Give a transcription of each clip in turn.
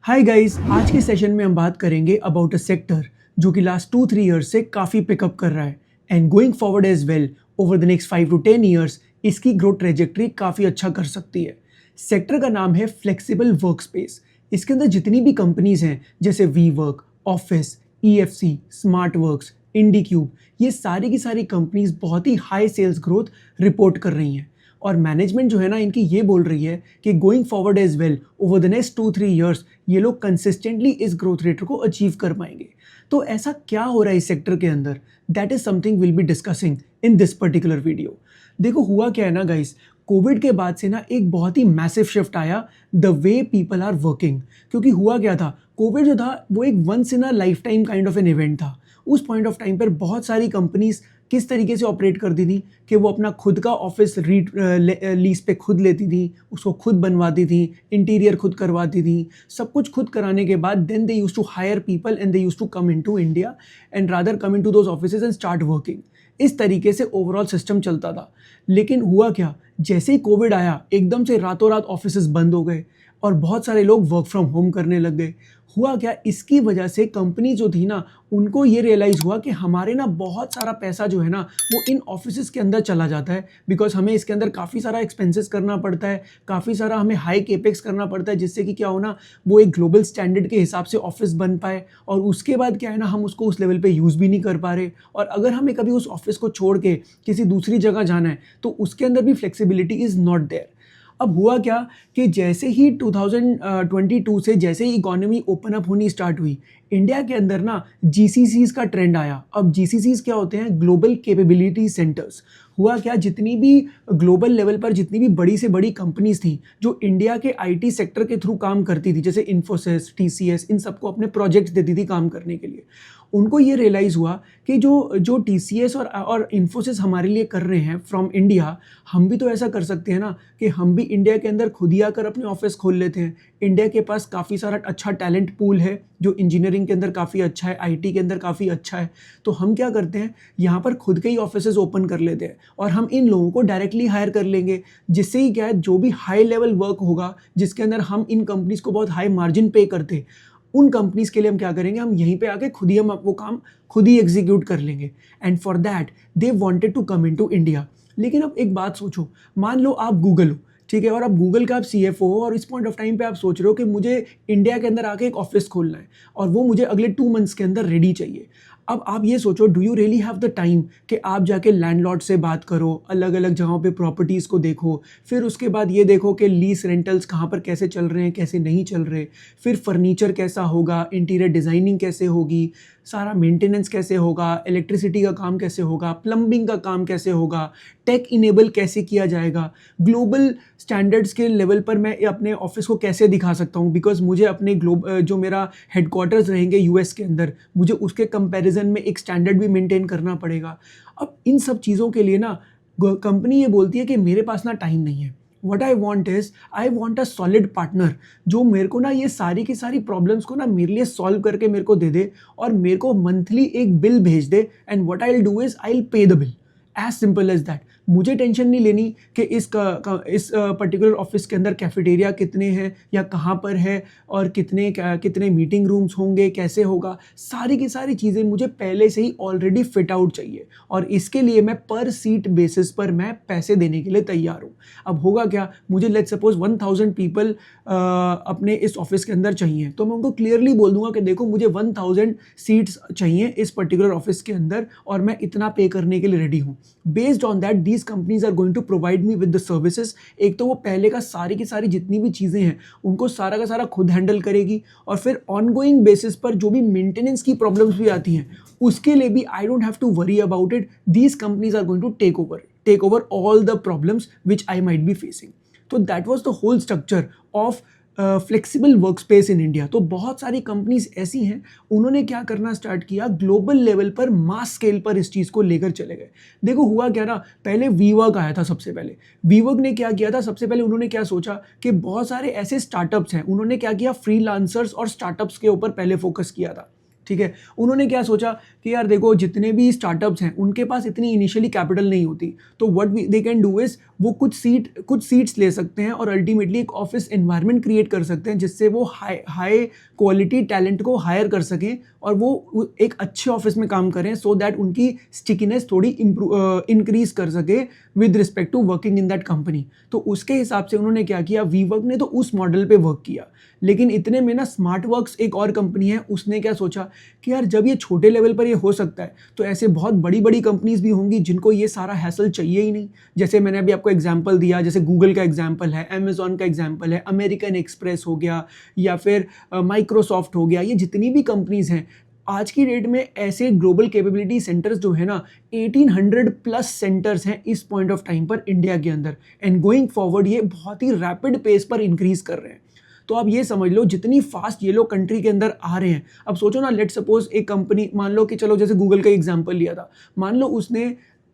Hi guys, आज के session में हम बात करेंगे अबाउट अ सेक्टर जो कि लास्ट 2-3 ईयर्स से काफ़ी पिकअप कर रहा है and going forward as well over the next 5 to 10 years इसकी ग्रोथ ट्रेजेक्ट्री काफ़ी अच्छा कर सकती है। सेक्टर का नाम है फ्लेक्सिबल वर्क स्पेस। इसके अंदर जितनी भी कंपनीज हैं जैसे WeWork, office, EFC, Smartworks, Indiqube, ये सारी की सारी कंपनीज बहुत ही हाई सेल्स ग्रोथ रिपोर्ट कर रही हैं और मैनेजमेंट जो है ना इनकी ये बोल रही है कि going forward as well over the next 2-3 years ये लोग कंसिस्टेंटली इस ग्रोथ रेट को अचीव कर पाएंगे। तो ऐसा क्या हो रहा है इस सेक्टर के अंदर, that is something will be discussing in this particular video. देखो हुआ क्या है ना गाइस, कोविड के बाद से ना एक बहुत ही मैसिव शिफ्ट आया the way people are working. क्योंकि हुआ क्या था, कोविड जो था वो एक once in a lifetime kind of an event था। उस पॉइंट ऑफ टाइम पर बहुत सारी कंपनीज किस तरीके से ऑपरेट करती थी कि वो अपना खुद का ऑफिस लीज पे खुद लेती थी, उसको खुद बनवाती थी, इंटीरियर खुद करवाती थी, सब कुछ खुद कराने के बाद then they used to hire people and they used to come into India and rather come into those offices and start working. इस तरीके से ओवरऑल सिस्टम चलता था। लेकिन हुआ क्या, जैसे ही कोविड आया एकदम से रातों रात ऑफिसेज बंद हो गए और बहुत सारे लोग वर्क फ्रॉम होम करने लग गए। हुआ क्या, इसकी वजह से कंपनी जो थी ना उनको ये रियलाइज़ हुआ कि हमारे ना बहुत सारा पैसा जो है ना वो इन ऑफिसेज के अंदर चला जाता है, बिकॉज हमें इसके अंदर काफ़ी सारा एक्सपेंसेस करना पड़ता है, काफ़ी सारा हमें हाई केपेक्स करना पड़ता है, जिससे कि क्या हो ना वो एक ग्लोबल स्टैंडर्ड के हिसाब से ऑफिस बन पाए। और उसके बाद क्या है ना, हम उसको उस लेवल पे यूज़ भी नहीं कर पा रहे। और अगर हमें कभी उस ऑफिस को छोड़ के किसी दूसरी जगह जाना है तो उसके अंदर भी फ्लेक्सिबिलिटी इज़ नॉट देयर। अब हुआ क्या कि जैसे ही 2022 से जैसे ही इकोनॉमी ओपन अप होनी स्टार्ट हुई, इंडिया के अंदर ना GCCs का ट्रेंड आया। अब GCCs क्या होते हैं, ग्लोबल कैपेबिलिटी सेंटर्स। हुआ क्या, जितनी भी ग्लोबल लेवल पर जितनी भी बड़ी से बड़ी कंपनीज थी जो इंडिया के IT सेक्टर के थ्रू काम करती थी, जैसे इन्फोसिस, TCS, इन सबको अपने प्रोजेक्ट्स देती थी काम करने के लिए, उनको ये रियलाइज़ हुआ कि जो TCS और इन्फोसिस हमारे लिए कर रहे हैं फ्रॉम इंडिया, हम भी तो ऐसा कर सकते हैं ना कि हम भी इंडिया के अंदर खुद ही आकर अपने ऑफिस खोल लेते हैं। इंडिया के पास काफ़ी सारा अच्छा टैलेंट पूल है जो इंजीनियरिंग के अंदर काफ़ी अच्छा है, IT के अंदर काफ़ी अच्छा है। तो हम क्या करते हैं, यहाँ पर खुद के ही ऑफिसेज ओपन कर लेते हैं और हम इन लोगों को डायरेक्टली हायर कर लेंगे, जिससे ही क्या है, जो भी हाई लेवल वर्क होगा जिसके अंदर हम इन कंपनीज को बहुत हाई मार्जिन पे करते, उन कंपनीज के लिए हम क्या करेंगे, हम यहीं पे आके खुद ही हम वो काम खुद ही एग्जीक्यूट कर लेंगे। And for that they wanted to come into India. लेकिन अब एक बात सोचो, मान लो आप गूगल हो, ठीक है, और आप गूगल का आप CFO हो और इस पॉइंट ऑफ टाइम पे आप सोच रहे हो कि मुझे इंडिया के अंदर आके एक ऑफिस खोलना है और वो मुझे अगले 2 मंथ्स के अंदर रेडी चाहिए। अब आप ये सोचो, do you really have the time कि आप जाके लैंडलॉर्ड से बात करो, अलग अलग जगहों पे प्रॉपर्टीज़ को देखो, फिर उसके बाद ये देखो कि लीज रेंटल्स कहाँ पर कैसे चल रहे हैं, कैसे नहीं चल रहे, फिर फर्नीचर कैसा होगा, इंटीरियर डिज़ाइनिंग कैसे होगी, सारा मेंटेनेंस कैसे होगा, इलेक्ट्रिसिटी का काम कैसे होगा, प्लम्बिंग का काम कैसे होगा, टेक इनेबल कैसे किया जाएगा, ग्लोबल स्टैंडर्ड्स के लेवल पर मैं अपने ऑफिस को कैसे दिखा सकता हूँ, बिकॉज मुझे अपने जो मेरा हेडक्वार्टर्स रहेंगे US के अंदर, मुझे उसके कंपैरिजन में एक स्टैंडर्ड भी मेंटेन करना पड़ेगा। अब इन सब चीज़ों के लिए ना कंपनी ये बोलती है कि मेरे पास ना टाइम नहीं है। What I want is, I want a solid partner जो मेरे को ना ये सारी की सारी प्रॉब्लम्स को ना मेरे लिए सॉल्व करके मेरे को दे दे और मेरे को मंथली एक बिल भेज दे, and what I will do is I will pay the bill, as simple as that. मुझे टेंशन नहीं लेनी कि इस पर्टिकुलर ऑफिस के अंदर कैफेटेरिया कितने हैं या कहाँ पर है और कितने मीटिंग रूम्स होंगे, कैसे होगा, सारी की सारी चीज़ें मुझे पहले से ही ऑलरेडी फिट आउट चाहिए और इसके लिए मैं पर सीट बेसिस पर मैं पैसे देने के लिए तैयार हूँ। अब होगा क्या, मुझे लेट्स सपोज 1000 पीपल अपने इस ऑफिस के अंदर चाहिए, तो मैं उनको क्लियरली बोल दूंगा कि देखो मुझे 1000 सीट्स चाहिए इस पर्टिकुलर ऑफिस के अंदर और मैं इतना पे करने के लिए रेडी हूँ। Based on that these companies are going to provide me with the services. एक तो वो पहले का सारी की सारी जितनी भी चीज़ें हैं उनको सारा का सारा खुद हैंडल करेगी और फिर ऑनगोइंग बेसिस पर जो भी मेंटेनेंस की प्रॉब्लम्स भी आती हैं उसके लिए भी I don't have to worry about it. These companies are going to take over all the problems which I might be facing. तो that was the whole structure of flexible work space in India. तो बहुत सारी companies ऐसी हैं, उन्होंने क्या करना start किया, ग्लोबल लेवल पर मास स्केल पर इस चीज़ को लेकर चले गए। देखो हुआ क्या ना, पहले वीवर्क आया था सबसे पहले। वीवर्क ने क्या किया था, सबसे पहले उन्होंने क्या सोचा कि बहुत सारे ऐसे स्टार्टअप्स हैं, उन्होंने क्या किया, फ्रीलांसर्स और स्टार्टअप्स के ऊपर पहले फोकस किया था। ठीक है, उन्होंने क्या सोचा कि यार देखो जितने भी स्टार्टअप्स हैं उनके पास इतनी इनिशियली कैपिटल नहीं होती, तो what they can do is वो कुछ सीट्स ले सकते हैं और अल्टीमेटली एक ऑफिस एनवायरनमेंट क्रिएट कर सकते हैं जिससे वो हाई क्वालिटी टैलेंट को हायर कर सकें और वो एक अच्छे ऑफिस में काम करें सो दैट उनकी स्टिकीनेस थोड़ी इंक्रीज कर सके with respect to working in that company. तो उसके हिसाब से उन्होंने क्या किया, वीवर्क ने तो उस मॉडल पे वर्क किया, लेकिन इतने में ना स्मार्ट वर्क्स एक और कंपनी है, उसने क्या सोचा कि यार जब ये छोटे लेवल पर ये हो सकता है तो ऐसे बहुत बड़ी बड़ी कंपनीज भी होंगी जिनको ये सारा हैसल चाहिए ही नहीं। जैसे मैंने अभी आपको एग्जांपल दिया, जैसे गूगल का एग्जांपल है, अमेजॉन का एग्जांपल है, अमेरिकन एक्सप्रेस हो गया या फिर माइक्रोसॉफ्ट हो गया, ये जितनी भी कंपनीज हैं आज की डेट में ऐसे ग्लोबल कैपेबिलिटी सेंटर्स जो है ना 1800 प्लस सेंटर्स हैं इस पॉइंट ऑफ टाइम पर इंडिया के अंदर, एंड गोइंग फॉरवर्ड ये बहुत ही रैपिड पेस पर इंक्रीज कर रहे हैं। तो आप ये समझ लो जितनी फास्ट ये लोग कंट्री के अंदर आ रहे हैं, अब सोचो ना, लेट सपोज एक कंपनी, मान लो कि चलो जैसे गूगल का एग्जांपल लिया था, मान लो उसने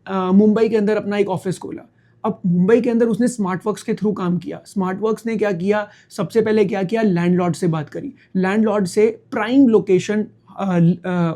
मुंबई के अंदर अपना एक ऑफिस खोला। अब मुंबई के अंदर उसने स्मार्टवर्क्स के थ्रू काम किया। स्मार्टवर्क्स ने क्या किया, सबसे पहले क्या किया, लैंडलॉर्ड से बात करी, लैंडलॉर्ड से प्राइम लोकेशन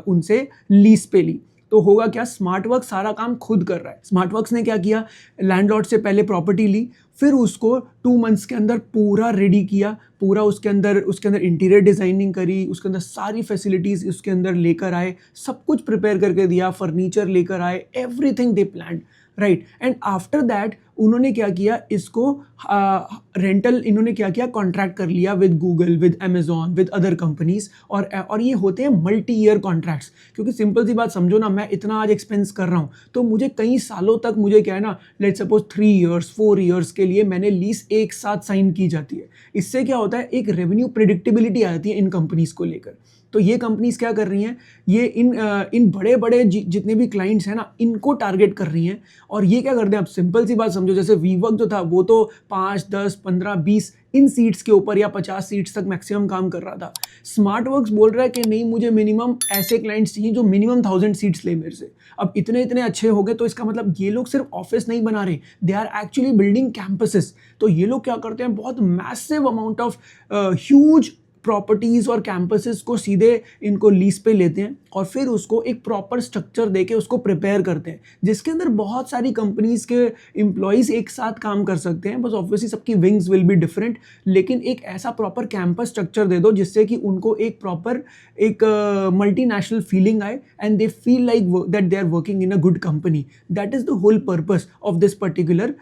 उनसे लीज पे ली। तो होगा क्या, स्मार्टवर्क्स सारा काम खुद कर रहा है। स्मार्टवर्क्स ने क्या किया, लैंडलॉर्ड से पहले प्रॉपर्टी ली, फिर उसको 2 मंथ्स के अंदर पूरा रेडी किया, पूरा उसके अंदर इंटीरियर डिजाइनिंग करी, उसके अंदर सारी फैसिलिटीज उसके अंदर लेकर आए, सब कुछ प्रिपेयर करके दिया, फर्नीचर लेकर आए, everything they planned, right. And after that उन्होंने क्या किया, इसको रेंटल इन्होंने क्या किया, कॉन्ट्रैक्ट कर लिया with Google, with Amazon, with other companies, और ये होते हैं मल्टी ईयर कॉन्ट्रैक्ट्स। क्योंकि सिंपल सी बात समझो ना, मैं इतना आज एक्सपेंस कर रहा हूँ तो मुझे कई सालों तक, मुझे क्या है ना, लेट्स सपोज 3 ईयर्स 4 ईयर्स के लिए मैंने लीज एक साथ साइन की जाती है। इससे क्या होता है, एक रेवेन्यू प्रिडिक्टेबिलिटी आती है इन कंपनीज को लेकर। तो ये कंपनीज क्या कर रही हैं, ये इन बड़े बड़े जितने भी क्लाइंट्स हैं ना, इनको टारगेट कर रही हैं। और ये क्या करते हैं, अब सिंपल सी बात समझो, जैसे वीवर्क जो था वो तो 5, 10, 15, 20 इन सीट्स के ऊपर या 50 सीट्स तक मैक्सिमम काम कर रहा था। स्मार्टवर्क्स बोल रहा है कि नहीं, मुझे मिनिमम ऐसे क्लाइंट्स चाहिए जो मिनिमम 1000 सीट्स ले मेरे से। अब इतने अच्छे हो गए तो इसका मतलब ये लोग सिर्फ ऑफिस नहीं बना रहे, they are actually building campuses. तो ये लोग क्या करते हैं, बहुत massive amount of huge properties और कैंपसेस को सीधे इनको लीज पे लेते हैं और फिर उसको एक प्रॉपर स्ट्रक्चर देके उसको प्रिपेयर करते हैं, जिसके अंदर बहुत सारी कंपनीज के एम्प्लॉयज एक साथ काम कर सकते हैं। बस ऑब्वियसली सबकी विंग्स विल बी डिफरेंट, लेकिन एक ऐसा प्रॉपर कैंपस स्ट्रक्चर दे दो जिससे कि उनको एक प्रॉपर एक मल्टीनेशनल फीलिंग आए and they feel like that they are working in a good company. That is the whole purpose of this particular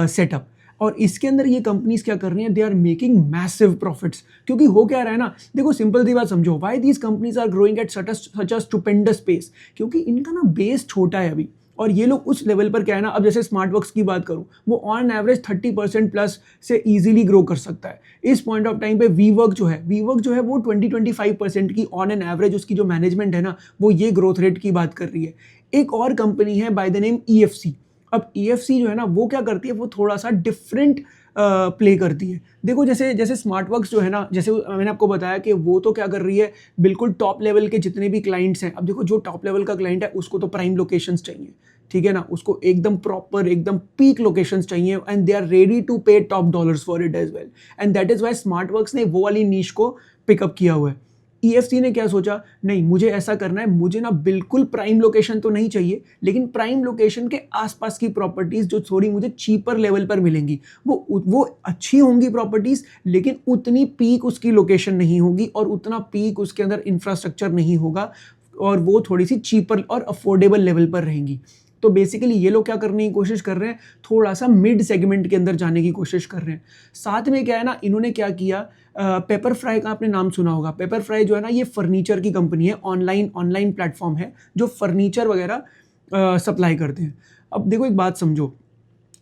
setup. और इसके अंदर ये कंपनीज क्या कर रही हैं, they are making massive profits. क्योंकि हो क्या रहा है ना, देखो सिंपल सी बात समझो, why these companies are growing at such a stupendous pace, क्योंकि इनका ना बेस छोटा है अभी, और ये लोग उस लेवल पर क्या है ना, अब जैसे स्मार्टवर्क्स की बात करूं, वो ऑन एवरेज 30% प्लस से इजीली ग्रो कर सकता है। इस पॉइंट ऑफ टाइम पे वीवर्क जो है वो 20-25% की ऑन एन एवरेज उसकी जो मैनेजमेंट है ना, वो ये ग्रोथ रेट की बात कर रही है। एक और कंपनी है बाय द नेम EFC। अब EFC जो है ना, वो क्या करती है, वो थोड़ा सा डिफरेंट प्ले करती है। देखो जैसे स्मार्टवर्क्स जो है ना, जैसे मैंने आपको बताया कि वो तो क्या कर रही है, बिल्कुल टॉप लेवल के जितने भी क्लाइंट्स हैं। अब देखो जो टॉप लेवल का क्लाइंट है उसको तो प्राइम लोकेशंस चाहिए, ठीक है ना, उसको एकदम प्रॉपर एकदम पीक लोकेशंस चाहिए, and they are ready to pay top dollars for it as well, and that is why Smartworks ने वो वाली नीश को पिकअप किया हुआ है। EFC ने क्या सोचा, नहीं मुझे ऐसा करना है, मुझे ना बिल्कुल प्राइम लोकेशन तो नहीं चाहिए, लेकिन प्राइम लोकेशन के आसपास की प्रॉपर्टीज जो थोड़ी मुझे चीपर लेवल पर मिलेंगी, वो अच्छी होंगी प्रॉपर्टीज, लेकिन उतनी पीक उसकी लोकेशन नहीं होगी और उतना पीक उसके अंदर इंफ्रास्ट्रक्चर नहीं होगा, और वो थोड़ी सी चीपर और अफोर्डेबल लेवल पर रहेंगी। तो बेसिकली ये लोग क्या करने की कोशिश कर रहे हैं, थोड़ा सा मिड सेगमेंट के अंदर जाने की कोशिश कर रहे हैं। साथ में क्या है ना, इन्होंने क्या किया, पेपर फ्राई का आपने नाम सुना होगा। पेपर फ्राई जो है ना, ये फर्नीचर की कंपनी है, ऑनलाइन प्लेटफॉर्म है जो फर्नीचर वगैरह सप्लाई करते हैं। अब देखो एक बात समझो,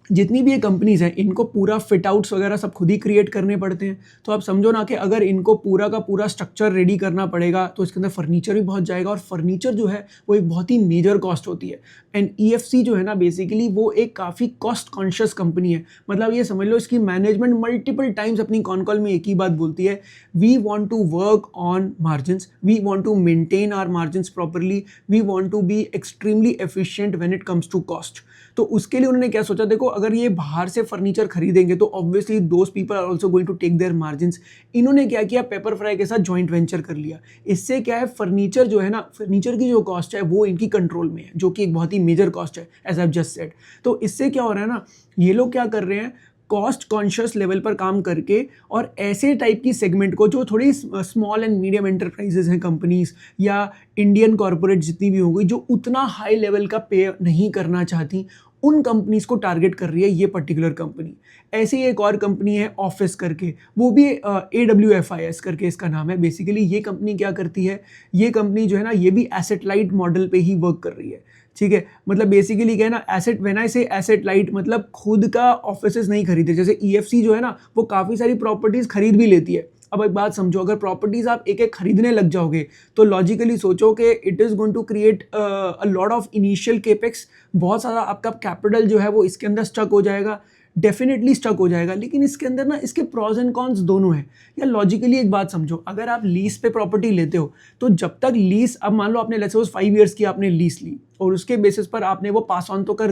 जितनी भी ये कंपनीज हैं इनको पूरा फिट आउट्स वगैरह सब खुद ही क्रिएट करने पड़ते हैं। तो आप समझो ना कि अगर इनको पूरा का पूरा स्ट्रक्चर रेडी करना पड़ेगा तो इसके अंदर फर्नीचर भी बहुत जाएगा, और फर्नीचर जो है वो एक बहुत ही मेजर कॉस्ट होती है। एंड EFC जो है ना, बेसिकली वो एक काफ़ी कॉस्ट कॉन्शियस कंपनी है। मतलब ये समझ लो, इसकी मैनेजमेंट मल्टीपल टाइम्स अपनी कॉन कॉल में एक ही बात बोलती है, we want to work on margins, we want to maintain our margins properly, we want to be extremely efficient when it comes to cost. तो उसके लिए उन्होंने क्या सोचा, देखो अगर ये बाहर से फर्नीचर खरीदेंगे तो obviously those people are also going to take their margins. इन्होंने क्या किया, पेपर फ्राई के साथ जॉइंट वेंचर कर लिया। इससे क्या है, फर्नीचर जो है ना, फर्नीचर की जो कॉस्ट है वो इनकी कंट्रोल में है, जो कि एक बहुत ही मेजर कॉस्ट है as I have just said. तो इससे क्या हो रहा है ना, ये लोग क्या कर रहे हैं, कॉस्ट कॉन्शियस लेवल पर काम करके और ऐसे टाइप की सेगमेंट को जो थोड़ी स्मॉल एंड मीडियम एंटरप्राइजेज हैं, कंपनीज या इंडियन कॉर्पोरेट जितनी भी हो गई, जो उतना हाई लेवल का पे नहीं करना चाहती, उन कंपनीज को टारगेट कर रही है ये पर्टिकुलर कंपनी। ऐसी एक और कंपनी है ऑफिस करके, वो भी AWFIS करके इसका नाम है। बेसिकली ये कंपनी क्या करती है, ये कंपनी जो है ना, ये भी एसेट लाइट मॉडल पे ही वर्क कर रही है, ठीक है। मतलब बेसिकली क्या है ना, एसेट, व्हेन आई से एसेट लाइट, मतलब खुद का ऑफिसेज नहीं खरीदते। जैसे EFC जो है ना, वो काफ़ी सारी प्रॉपर्टीज़ खरीद भी लेती है। अब एक बात समझो, अगर प्रॉपर्टीज़ आप एक एक खरीदने लग जाओगे तो लॉजिकली सोचो कि it is going to create a lot of initial capex, बहुत सारा आपका कैपिटल जो है वो इसके अंदर स्टक हो जाएगा, डेफिनेटली स्टक हो जाएगा। लेकिन इसके अंदर ना, इसके प्रॉज एंड कॉन्स दोनों हैं। या लॉजिकली एक बात समझो, अगर आप लीज पे प्रॉपर्टी लेते हो तो जब तक लीज, अब मान लो आपने लेट्स सपोज 5 ईयर्स की आपने लीज ली और उसके बेसिस पर आपने वो पास ऑन तो कर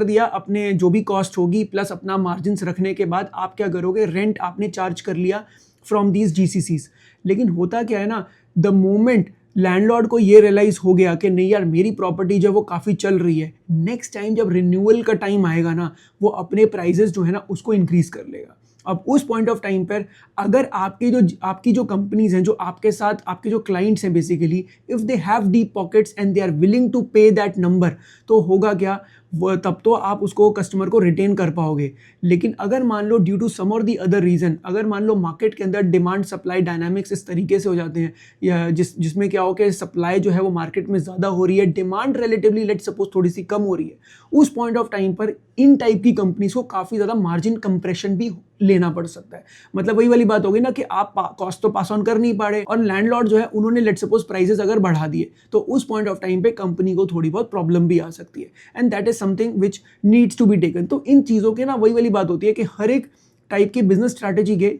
दिया, अपने जो भी कॉस्ट होगी प्लस अपना मार्जिन्स रखने के बाद आप क्या करोगे, रेंट आपने चार्ज कर लिया फ्रॉम दीज GCCs। लेकिन होता क्या है ना, द मोमेंट लैंडलॉर्ड को ये रियलाइज हो गया कि नहीं यार, मेरी प्रॉपर्टी जो है वो काफ़ी चल रही है, नेक्स्ट टाइम जब रिन्यूअल का टाइम आएगा ना, वो अपने प्राइजेस जो है ना उसको इंक्रीज कर लेगा। अब उस पॉइंट ऑफ टाइम पर अगर आपकी जो कंपनीज हैं, जो आपके साथ आपके जो क्लाइंट्स हैं, basically if they have deep pockets and they are willing to pay that number, तो होगा क्या, तब तो आप उसको कस्टमर को रिटेन कर पाओगे। लेकिन अगर मान लो ड्यू टू सम और दी अदर रीजन, अगर मान लो मार्केट के अंदर डिमांड सप्लाई डायनामिक्स इस तरीके से हो जाते हैं, या जिसमें क्या हो कि सप्लाई जो है वो मार्केट में ज़्यादा हो रही है, डिमांड रिलेटिवली लेट सपोज थोड़ी सी कम हो रही है, उस पॉइंट ऑफ टाइम पर इन टाइप की कंपनीज को काफ़ी ज़्यादा मार्जिन कंप्रेशन भी लेना पड़ सकता है। मतलब वही वाली बात होगी ना कि आप कॉस्ट तो पास ऑन कर नहीं पा रहे, और लैंडलॉर्ड जो है उन्होंने लेट सपोज प्राइसेस अगर बढ़ा दिए, तो उस पॉइंट ऑफ टाइम पे कंपनी को थोड़ी बहुत प्रॉब्लम भी आ सकती है, and that is something which needs to be taken. तो इन चीज़ों के ना वही वाली बात होती है कि हर एक टाइप की बिजनेस स्ट्रैटेजी के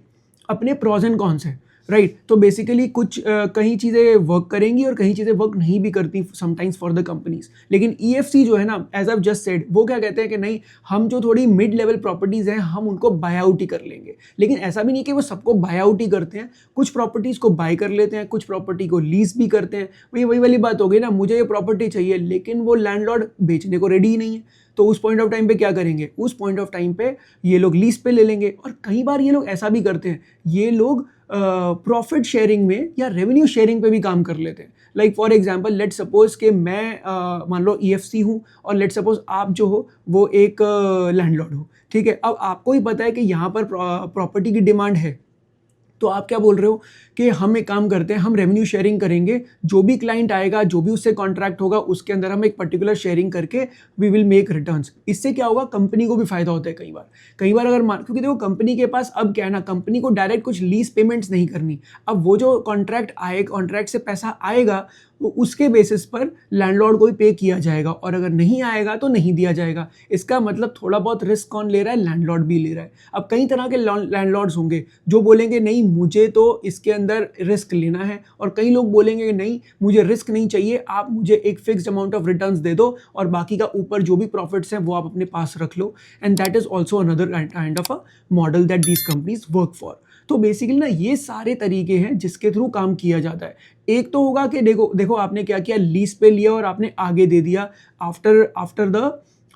अपने प्रॉज एंड कॉन्स हैं, राइट। तो बेसिकली कुछ कहीं चीज़ें वर्क करेंगी और कहीं चीज़ें वर्क नहीं भी करती समटाइम्स फॉर द कंपनीज। लेकिन EFC जो है ना, एज आई जस्ट सेड, वो क्या कहते हैं कि नहीं, हम जो थोड़ी मिड लेवल प्रॉपर्टीज़ हैं हम उनको बाय आउट ही कर लेंगे। लेकिन ऐसा भी नहीं कि वो सबको बाय आउट ही करते हैं, कुछ प्रॉपर्टीज़ को बाय कर लेते हैं, कुछ प्रॉपर्टी को लीज भी करते हैं। वही वाली बात हो गई ना, मुझे ये प्रॉपर्टी चाहिए लेकिन वो लैंडलॉर्ड बेचने को रेडी ही नहीं है, तो उस पॉइंट ऑफ टाइम पे क्या करेंगे, उस पॉइंट ऑफ टाइम पे ये लोग लीज पे ले लेंगे। और कई बार ये लोग ऐसा भी करते हैं, ये लोग प्रॉफिट शेयरिंग में या रेवेन्यू शेयरिंग पे भी काम कर लेते हैं। Like for example, let suppose कि मैं मान लो EFC हूँ और लेट सपोज आप जो हो वो एक लैंडलॉर्ड हो, ठीक है। अब आपको ही पता है कि यहाँ पर प्रॉपर्टी की डिमांड है, तो आप क्या बोल रहे हो कि हम एक काम करते हैं, हम रेवेन्यू शेयरिंग करेंगे, जो भी क्लाइंट आएगा, जो भी उससे कॉन्ट्रैक्ट होगा, उसके अंदर हम एक पर्टिकुलर शेयरिंग करके वी विल मेक रिटर्न्स। इससे क्या होगा, कंपनी को भी फायदा होता है कई बार अगर क्योंकि देखो कंपनी के पास अब क्या है ना, कंपनी को डायरेक्ट कुछ लीज पेमेंट्स नहीं करनी। अब वो जो कॉन्ट्रैक्ट से पैसा आएगा, वो उसके बेसिस पर लैंडलॉर्ड को भी पे किया जाएगा, और अगर नहीं आएगा तो नहीं दिया जाएगा। इसका मतलब थोड़ा बहुत रिस्क कौन ले रहा है, लैंडलॉर्ड भी ले रहा है। अब कई तरह के लैंडलॉर्ड्स होंगे जो बोलेंगे नहीं मुझे तो इसके अंदर रिस्क लेना है, और कई लोग बोलेंगे कि नहीं मुझे रिस्क नहीं चाहिए, आप मुझे एक फिक्स्ड अमाउंट ऑफ रिटर्न्स दे दो और बाकी का ऊपर जो भी प्रॉफिट्स हैं वो आप अपने पास रख लो। And that is also another kind of a model that these companies work for. तो बेसिकली ना ये सारे तरीके हैं जिसके थ्रू काम किया जाता है। एक तो होगा कि देखो आपने क्या किया, लीज पे लिया और आपने आगे दे दिया,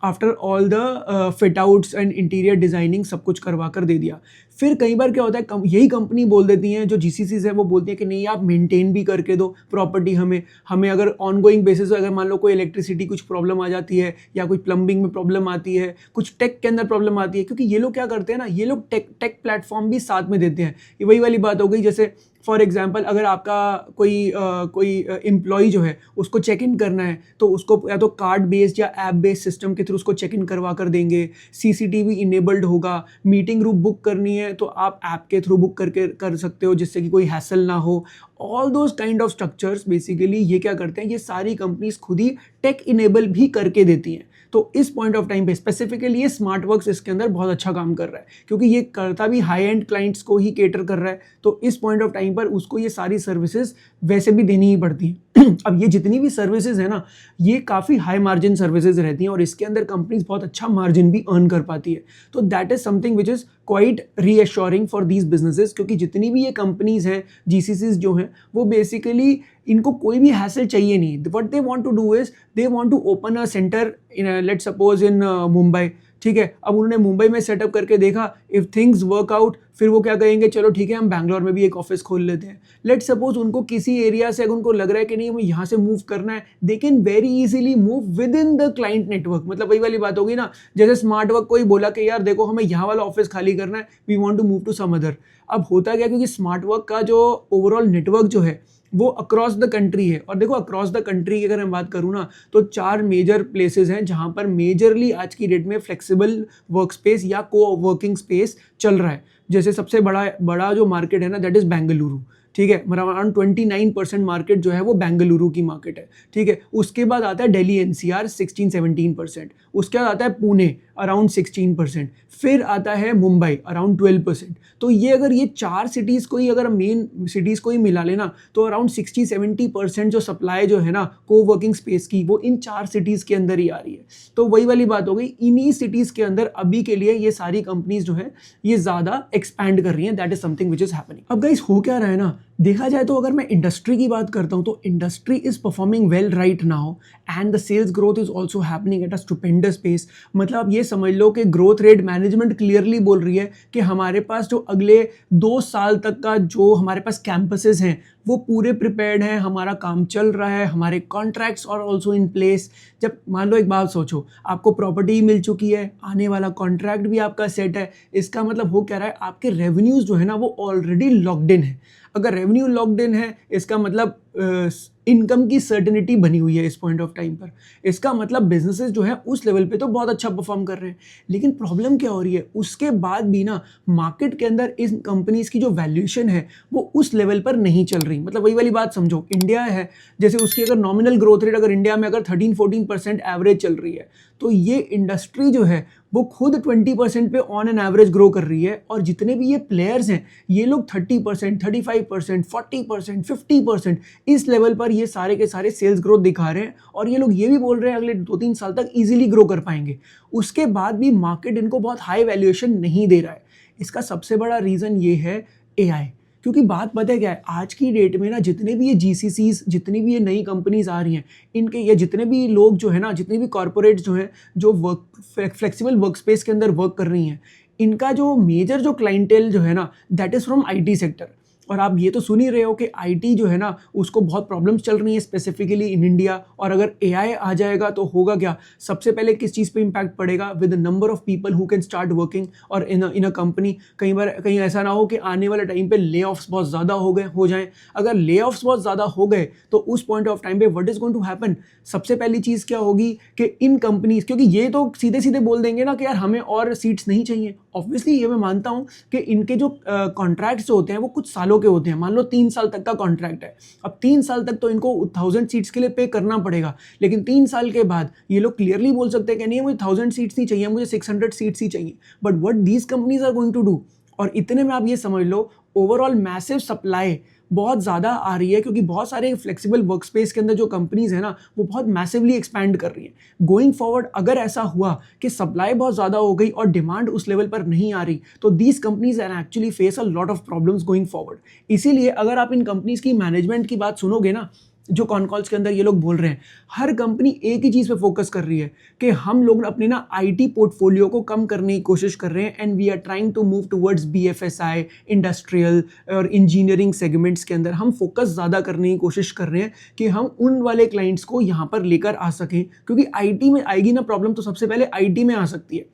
after all the fit outs and interior designing सब कुछ करवा कर दे दिया। फिर कई बार क्या होता है, यही कंपनी बोल देती हैं, जो GCCs है वो बोलती हैं कि नहीं आप मेंटेन भी करके दो प्रॉपर्टी हमें अगर ऑनगोइंग बेसिस, अगर मान लो कोई इलेक्ट्रिसिटी कुछ प्रॉब्लम आ जाती है या कोई प्लम्बिंग में प्रॉब्लम आती है, कुछ टेक के अंदर प्रॉब्लम आती है, क्योंकि ये लोग क्या करते हैं ना, ये लोग टेक प्लेटफॉर्म भी साथ में देते हैं। ये वही वाली बात हो गई, जैसे फॉर एग्जाम्पल अगर आपका कोई एम्प्लॉय जो है उसको चेक इन करना है, तो उसको या तो कार्ड बेस्ड या ऐप बेस्ड सिस्टम के थ्रू उसको चेक इन करवा कर देंगे, CCTV इनेबल्ड होगा, मीटिंग रूम बुक करनी है तो आप ऐप के थ्रू बुक करके कर सकते हो जिससे कि कोई हैसल ना हो। All those kind of structures basically ये क्या करते हैं, ये सारी कंपनीज खुद ही टेक इनेबल भी करके देती हैं। तो इस पॉइंट ऑफ टाइम पे स्पेसिफिकली ये स्मार्ट वर्क्स इसके अंदर बहुत अच्छा काम कर रहा है, क्योंकि ये करता भी हाई एंड क्लाइंट्स को ही केटर कर रहा है। तो इस पॉइंट ऑफ टाइम पर उसको ये सारी सर्विसेज वैसे भी देनी ही पड़ती हैं। अब ये जितनी भी सर्विसेज है ना, ये काफ़ी हाई मार्जिन सर्विसेज रहती हैं और इसके अंदर कंपनीज बहुत अच्छा मार्जिन भी अर्न कर पाती है। तो that is something which is quite reassuring for these businesses, क्योंकि जितनी भी ये कंपनीज हैं, जीसीसीज जो हैं, वो बेसिकली इनको कोई भी हैसल चाहिए नहीं। What they want to do is they want to open a centre in, let's suppose in Mumbai, ठीक है। अब उन्होंने मुंबई में सेटअप करके देखा, इफ थिंग्स वर्क आउट, फिर वो क्या कहेंगे, चलो ठीक है हम बैंगलोर में भी एक ऑफिस खोल लेते हैं। लेट्स सपोज उनको किसी एरिया से अगर उनको लग रहा है कि नहीं हमें यहाँ से मूव करना है, they can very easily move with in the client network. मतलब वही वाली बात होगी ना, जैसे स्मार्ट वर्क कोई बोला कि यार देखो हमें यहाँ वाला ऑफिस खाली करना है, we want to move to some other. अब होता क्या, क्योंकि स्मार्ट वर्क का जो ओवरऑल नेटवर्क जो है वो अक्रॉस द कंट्री है। और देखो अक्रॉस द कंट्री की अगर मैं बात करूँ ना, तो 4 मेजर प्लेसेस हैं जहाँ पर मेजरली आज की डेट में फ्लेक्सिबल वर्क स्पेस या को वर्किंग स्पेस चल रहा है। जैसे सबसे बड़ा जो मार्केट है ना, दैट इज़ बेंगलुरु, ठीक है। अराउंड 29% मार्केट जो है वो बेंगलुरु की मार्केट है, ठीक है। उसके बाद आता है दिल्ली एनसीआर 16-17%, उसके बाद आता है पुणे अराउंड 16%, फिर आता है मुंबई अराउंड 12%। तो ये अगर ये 4 सिटीज़ को ही, अगर मेन सिटीज़ को ही मिला लेना, तो अराउंड 60-70% जो सप्लाई जो है ना को वर्किंग स्पेस की, वो इन 4 सिटीज़ के अंदर ही आ रही है। तो वही वाली बात हो गई, इन्हीं सिटीज़ के अंदर अभी के लिए ये सारी कंपनीज जो है ये ज़्यादा एक्सपैंड कर रही हैं। That is something which is happening. अब गाइस हो क्या रहा है ना, देखा जाए तो अगर मैं इंडस्ट्री की बात करता हूं, तो industry is performing well right now and the sales growth is also happening at a stupendous pace. मतलब आप ये समझ लो कि ग्रोथ रेट मैनेजमेंट क्लियरली बोल रही है कि हमारे पास जो अगले 2 साल तक का जो हमारे पास कैंपसेस हैं वो पूरे प्रिपेयर्ड हैं, हमारा काम चल रहा है, हमारे कॉन्ट्रैक्ट्स और ऑल्सो इन प्लेस। जब मान लो एक बात सोचो, आपको प्रॉपर्टी मिल चुकी है, आने वाला कॉन्ट्रैक्ट भी आपका सेट है, इसका मतलब हो क्या रहा है, आपके रेवेन्यूज जो है ना वो ऑलरेडी लॉक्ड इन है। अगर रेवेन्यू लॉक्ड इन है, इसका मतलब इनकम की सर्टेनिटी बनी हुई है इस पॉइंट ऑफ टाइम पर। इसका मतलब बिजनेसेस जो है उस लेवल पे तो बहुत अच्छा परफॉर्म कर रहे हैं। लेकिन प्रॉब्लम क्या हो रही है, उसके बाद भी ना मार्केट के अंदर इन कंपनीज की जो वैल्यूएशन है वो उस लेवल पर नहीं चल रही। मतलब वही वाली बात समझो, इंडिया है, जैसे उसकी अगर नॉमिनल ग्रोथ रेट अगर इंडिया में अगर 13-14% एवरेज चल रही है, तो ये इंडस्ट्री जो है वो खुद 20% पे ऑन एन एवरेज ग्रो कर रही है। और जितने भी ये प्लेयर्स हैं, ये लोग 30%, 35%, 40%, 50% इस लेवल पर ये सारे के सारे सेल्स ग्रोथ दिखा रहे हैं। और ये लोग ये भी बोल रहे हैं अगले 2-3 साल तक इजीली ग्रो कर पाएंगे। उसके बाद भी मार्केट इनको बहुत हाई वैल्यूएशन नहीं दे रहा है। इसका सबसे बड़ा रीज़न ये है एआई। क्योंकि बात पता है क्या है, आज की डेट में ना जितने भी ये जीसीसीज, जितनी भी ये नई कंपनीज आ रही हैं, इनके ये जितने भी लोग जो है ना, जितने भी कॉर्पोरेट जो हैं जो फ्लेक्सिबल वर्क स्पेस के अंदर वर्क कर रही हैं, इनका जो मेजर जो क्लाइंटेल जो है ना, that is from IT sector. और आप ये तो सुन ही रहे हो कि आईटी जो है ना उसको बहुत प्रॉब्लम्स चल रही हैं स्पेसिफिकली इन इंडिया। और अगर एआई आ जाएगा तो होगा क्या, सबसे पहले किस चीज़ पे इम्पैक्ट पड़ेगा, with the number of people who can start working और इन अ कंपनी। कहीं ऐसा ना हो कि आने वाले टाइम पे ले ऑफ्स बहुत ज़्यादा हो जाएं। अगर ले ऑफ्स बहुत ज़्यादा हो गए तो उस पॉइंट ऑफ टाइम पे what is going to happen, सबसे पहली चीज़ क्या होगी कि इन कंपनीज, क्योंकि ये तो सीधे सीधे बोल देंगे ना कि यार हमें और सीट्स नहीं चाहिए। ऑब्वियसली ये मैं मानता हूँ कि इनके जो कॉन्ट्रैक्ट्स होते हैं वो कुछ सालों के होते हैं। मान लो 3 साल तक का कॉन्ट्रैक्ट है, अब 3 साल तक तो इनको 1000 सीट्स के लिए पे करना पड़ेगा। लेकिन 3 साल के बाद ये लोग क्लियरली बोल सकते हैं कि नहीं मुझे 1000 सीट्स नहीं चाहिए, मुझे 600 सीट्स ही चाहिए। But what these companies are going to do, और इतने में आप ये समझ लो ओवरऑल मैसिव सप्लाई बहुत ज़्यादा आ रही है, क्योंकि बहुत सारे फ्लेक्सिबल वर्क स्पेस के अंदर जो कंपनीज है ना वो बहुत मैसिवली एक्सपैंड कर रही हैं। गोइंग फॉरवर्ड अगर ऐसा हुआ कि सप्लाई बहुत ज़्यादा हो गई और डिमांड उस लेवल पर नहीं आ रही, तो these companies and actually face a lot of problems going forward. इसीलिए अगर आप इन कंपनीज की मैनेजमेंट की बात सुनोगे ना, जो कॉन कॉल्स के अंदर ये लोग बोल रहे हैं, हर कंपनी एक ही चीज़ पे फोकस कर रही है कि हम लोग अपने ना आईटी पोर्टफोलियो को कम करने की कोशिश कर रहे हैं and we are trying to move towards BFSI, industrial और इंजीनियरिंग सेगमेंट्स के अंदर हम फोकस ज़्यादा करने की कोशिश कर रहे हैं कि हम उन वाले क्लाइंट्स को यहाँ पर लेकर आ सकें। क्योंकि आईटी में आएगी ना प्रॉब्लम, तो सबसे पहले आईटी में आ सकती है।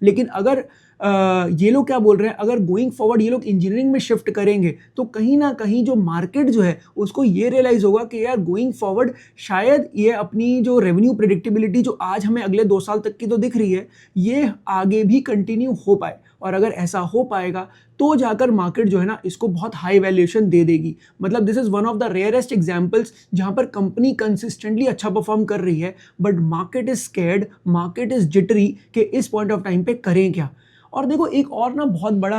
लेकिन अगर ये लोग क्या बोल रहे हैं, अगर गोइंग फॉरवर्ड ये लोग इंजीनियरिंग में शिफ्ट करेंगे तो कहीं ना कहीं जो मार्केट जो है उसको ये रियलाइज़ होगा कि यार गोइंग फॉरवर्ड शायद ये अपनी जो रेवेन्यू प्रेडिक्टेबिलिटी जो आज हमें अगले 2 साल तक की तो दिख रही है, ये आगे भी कंटिन्यू हो पाए। और अगर ऐसा हो पाएगा तो जाकर मार्केट जो है ना इसको बहुत हाई वैल्यूएशन दे देगी। मतलब this is one of the rarest examples जहाँ पर कंपनी कंसिस्टेंटली अच्छा परफॉर्म कर रही है, but market is scared, market is jittery कि इस पॉइंट ऑफ टाइम पे करें क्या। और देखो एक और ना बहुत बड़ा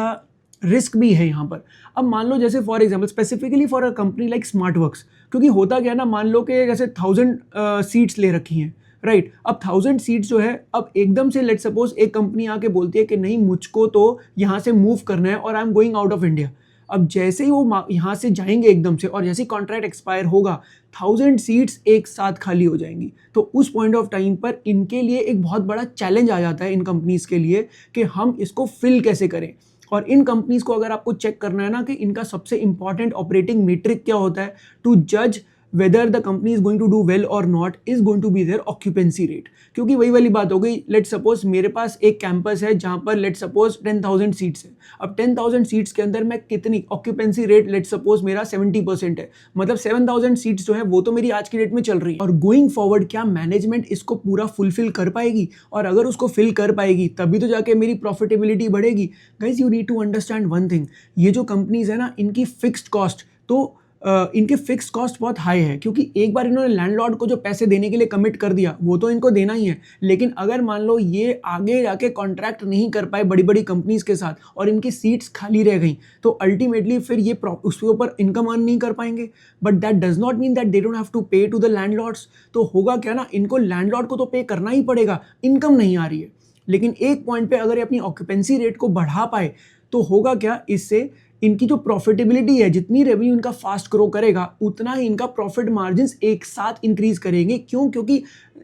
रिस्क भी है यहाँ पर। अब मान लो जैसे for example specifically for a company like Smartworks, क्योंकि होता क्या है ना, मान लो कि जैसे 1000 सीट्स ले रखी हैं, राइट। अब 1000 सीट्स जो है, अब एकदम से लेट सपोज एक कंपनी आके बोलती है कि नहीं मुझको तो यहाँ से मूव करना है और I am going out of India. अब जैसे ही वो यहाँ से जाएंगे एकदम से और जैसे ही कॉन्ट्रैक्ट एक्सपायर होगा 1000 सीट्स एक साथ खाली हो जाएंगी। तो उस पॉइंट ऑफ टाइम पर इनके लिए एक बहुत बड़ा चैलेंज आ जाता है इन कंपनीज के लिए कि हम इसको फिल कैसे करें। और इन कंपनीज को अगर आपको चेक करना है ना कि इनका सबसे इंपॉर्टेंट ऑपरेटिंग मीट्रिक क्या होता है टू जज whether the company is going to do well or not is going to be their occupancy rate। क्योंकि वही वाली बात हो गई, लेट सपोज मेरे पास एक कैंपस है जहां पर लेट सपोज 10,000 सीट्स है। अब 10,000 सीट्स के अंदर मैं कितनी ऑक्यूपेंसी रेट, लेट सपोज मेरा 70% है, मतलब 7,000 सीट्स जो है वो तो मेरी आज की डेट में चल रही है। और गोइंग फॉरवर्ड क्या मैनेजमेंट इसको पूरा फुलफिल कर पाएगी? और अगर उसको फिल कर पाएगी तभी तो जाके मेरी प्रॉफिटेबिलिटी बढ़ेगी। Guys you need to understand one thing, ये जो कंपनीज है ना इनकी फिक्स्ड कॉस्ट तो इनके फिक्स कॉस्ट बहुत हाई है, क्योंकि एक बार इन्होंने लैंडलॉर्ड को जो पैसे देने के लिए कमिट कर दिया वो तो इनको देना ही है। लेकिन अगर मान लो ये आगे जाके कॉन्ट्रैक्ट नहीं कर पाए बड़ी बड़ी कंपनीज के साथ और इनकी सीट्स खाली रह गई तो अल्टीमेटली फिर ये उसके ऊपर इनकम अर्न नहीं कर पाएंगे। But that does not mean that they don't have to pay to the landlords. तो होगा क्या ना, इनको लैंडलॉर्ड को तो पे करना ही पड़ेगा, इनकम नहीं आ रही है। लेकिन एक पॉइंट पे अगर ये अपनी ऑक्यूपेंसी रेट को बढ़ा पाए तो होगा क्या, इससे इनकी जो प्रॉफिटेबिलिटी है, जितनी रेवेन्यू इनका फास्ट ग्रो करेगा उतना ही इनका प्रॉफिट मार्जिन्स एक साथ इंक्रीज करेंगे। क्यों? क्योंकि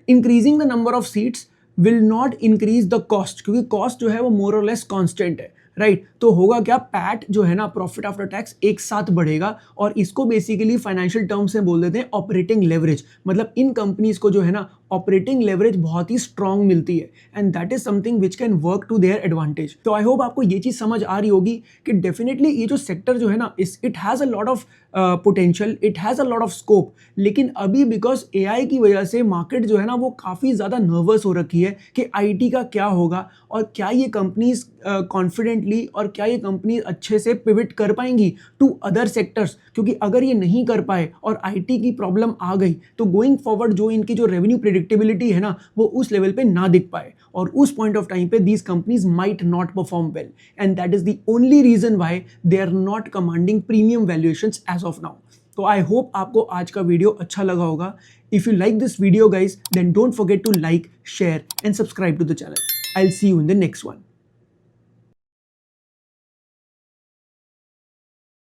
increasing the number of seats will not increase the cost, क्योंकि कॉस्ट जो है वो मोर और लेस कांस्टेंट है, राइट। तो होगा क्या, पैट जो है ना, प्रॉफिट आफ्टर टैक्स, एक साथ बढ़ेगा। और इसको बेसिकली फाइनेंशियल टर्म्स में बोल देते हैं ऑपरेटिंग लेवरेज। मतलब इन कंपनीज को जो है ना ऑपरेटिंग लेवरेज बहुत ही स्ट्रांग मिलती है and that is something which can work to their advantage. तो आई होप आपको ये चीज समझ आ रही होगी कि डेफिनेटली ये जो सेक्टर जो है ना, it has a lot of potential, it has a lot of scope. लेकिन अभी बिकॉज AI की वजह से मार्केट जो है ना वो काफ़ी ज़्यादा नर्वस हो रखी है कि IT का क्या होगा और क्या ये कंपनीज कॉन्फिडेंटली और क्या ये कंपनी अच्छे से पिविट कर पाएंगी टू अदर सेक्टर्स। क्योंकि अगर ये नहीं कर पाए और IT की प्रॉब्लम आ गई तो गोइंग फॉरवर्ड जो इनकी जो रेवेन्यू प्रेडिक्टेबिलिटी है ना वो उस लेवल पे ना दिख पाए और उस पॉइंट ऑफ टाइम पे these companies might not perform well and that is the only reason why they are not commanding premium valuations as of now. तो आई होप आपको आज का वीडियो अच्छा लगा होगा। If you like this video guys then don't forget to like, share and subscribe to the channel. I will see you in the next one.